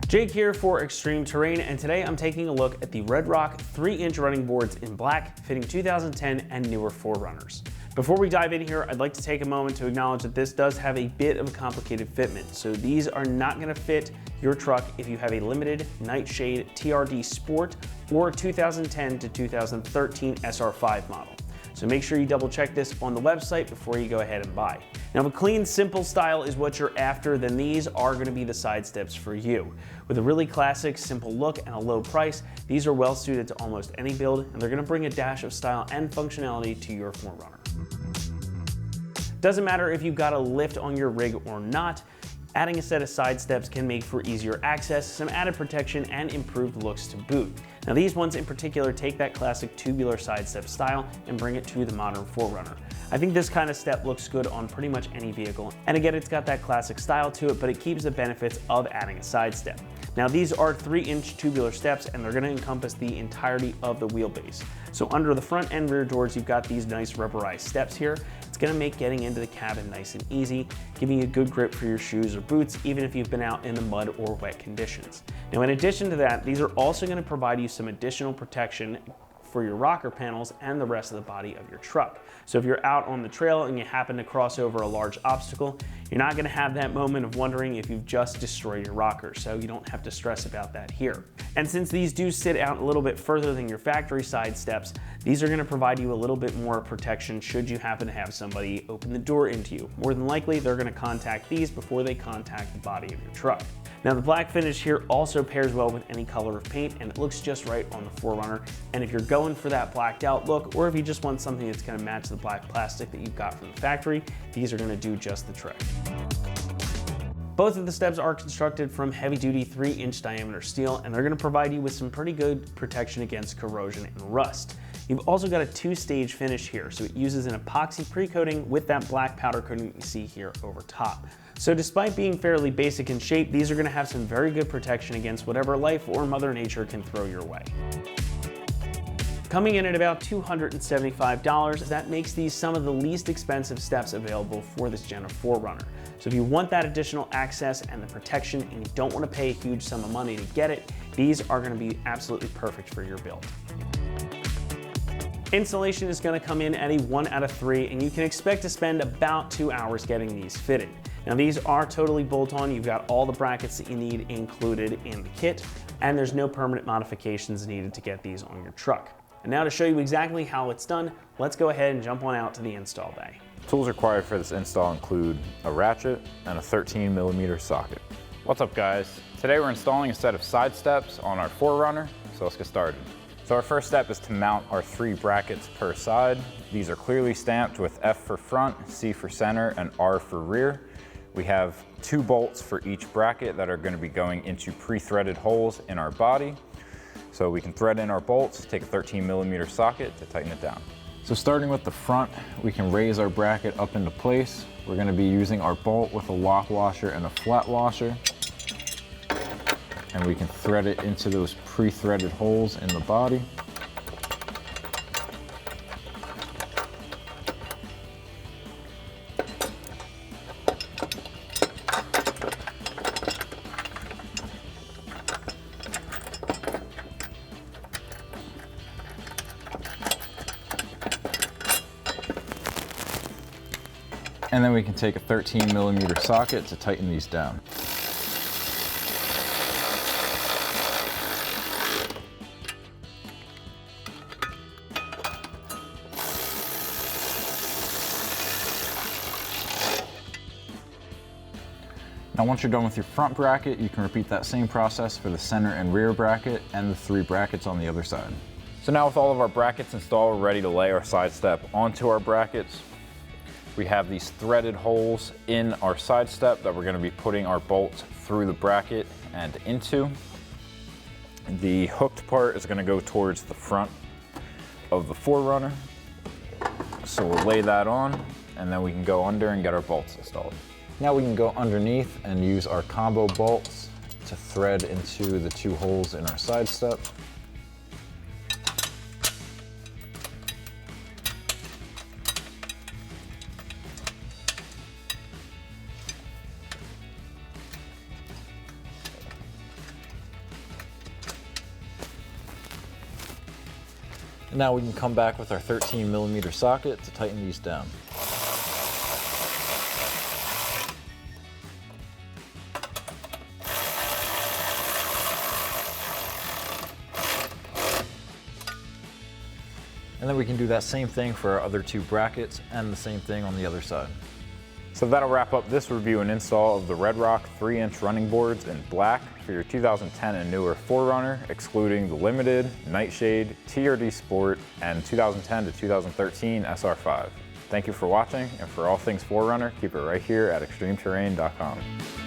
Jake here for Extreme Terrain, and today I'm taking a look at the Red Rock 3-inch running boards in black, fitting 2010 and newer 4Runners. Before we dive in here, I'd like to take a moment to acknowledge that this does have a bit of a complicated fitment. So these are not gonna fit your truck if you have a limited Nightshade TRD Sport or 2010 to 2013 SR5 model. So make sure you double check this on the website before you go ahead and buy. Now, if a clean, simple style is what you're after, then these are gonna be the side steps for you. With a really classic, simple look and a low price, these are well suited to almost any build, and they're gonna bring a dash of style and functionality to your 4Runner. Doesn't matter if you've got a lift on your rig or not, adding a set of side steps can make for easier access, some added protection, and improved looks to boot. Now these ones in particular take that classic tubular side step style and bring it to the modern 4Runner. I think this kind of step looks good on pretty much any vehicle. And again, it's got that classic style to it, but it keeps the benefits of adding a side step. Now these are 3-inch tubular steps, and they're gonna encompass the entirety of the wheelbase. So under the front and rear doors, you've got these nice rubberized steps here. It's gonna make getting into the cabin nice and easy, giving you a good grip for your shoes or boots, even if you've been out in the mud or wet conditions. Now, in addition to that, these are also gonna provide you some additional protection for your rocker panels and the rest of the body of your truck. So if you're out on the trail and you happen to cross over a large obstacle, you're not gonna have that moment of wondering if you've just destroyed your rocker, so you don't have to stress about that here. And since these do sit out a little bit further than your factory side steps, these are gonna provide you a little bit more protection should you happen to have somebody open the door into you. More than likely, they're gonna contact these before they contact the body of your truck. Now the black finish here also pairs well with any color of paint, and it looks just right on the 4Runner. And if you're going for that blacked out look, or if you just want something that's gonna match the black plastic that you've got from the factory, these are gonna do just the trick. Both of the steps are constructed from heavy-duty 3-inch diameter steel, and they're gonna provide you with some pretty good protection against corrosion and rust. You've also got a 2-stage finish here, so it uses an epoxy pre-coating with that black powder coating you see here over top. So despite being fairly basic in shape, these are gonna have some very good protection against whatever life or Mother Nature can throw your way. Coming in at about $275, that makes these some of the least expensive steps available for this Gen of 4Runner. So if you want that additional access and the protection and you don't want to pay a huge sum of money to get it, these are going to be absolutely perfect for your build. Installation is going to come in at a 1 out of 3, and you can expect to spend about 2 hours getting these fitted. Now these are totally bolt-on. You've got all the brackets that you need included in the kit, and there's no permanent modifications needed to get these on your truck. And now to show you exactly how it's done, let's go ahead and jump on out to the install bay. Tools required for this install include a ratchet and a 13mm socket. What's up guys? Today we're installing a set of side steps on our 4Runner, so let's get started. So our first step is to mount our 3 brackets per side. These are clearly stamped with F for front, C for center, and R for rear. We have 2 bolts for each bracket that are going to be going into pre-threaded holes in our body. So we can thread in our bolts, take a 13mm socket to tighten it down. So starting with the front, we can raise our bracket up into place. We're going to be using our bolt with a lock washer and a flat washer. And we can thread it into those pre-threaded holes in the body. And then we can take a 13mm socket to tighten these down. Now once you're done with your front bracket, you can repeat that same process for the center and rear bracket and the 3 brackets on the other side. So now with all of our brackets installed, we're ready to lay our side step onto our brackets. We have these threaded holes in our side step that we're going to be putting our bolts through the bracket and into. The hooked part is going to go towards the front of the 4Runner. So we'll lay that on, and then we can go under and get our bolts installed. Now we can go underneath and use our combo bolts to thread into the 2 holes in our side step. Now we can come back with our 13mm socket to tighten these down. And then we can do that same thing for our other 2 brackets and the same thing on the other side. So that'll wrap up this review and install of the Red Rock 3-inch running boards in black for your 2010 and newer 4Runner, excluding the Limited, Nightshade, TRD Sport, and 2010 to 2013 SR5. Thank you for watching, and for all things 4Runner, keep it right here at extremeterrain.com.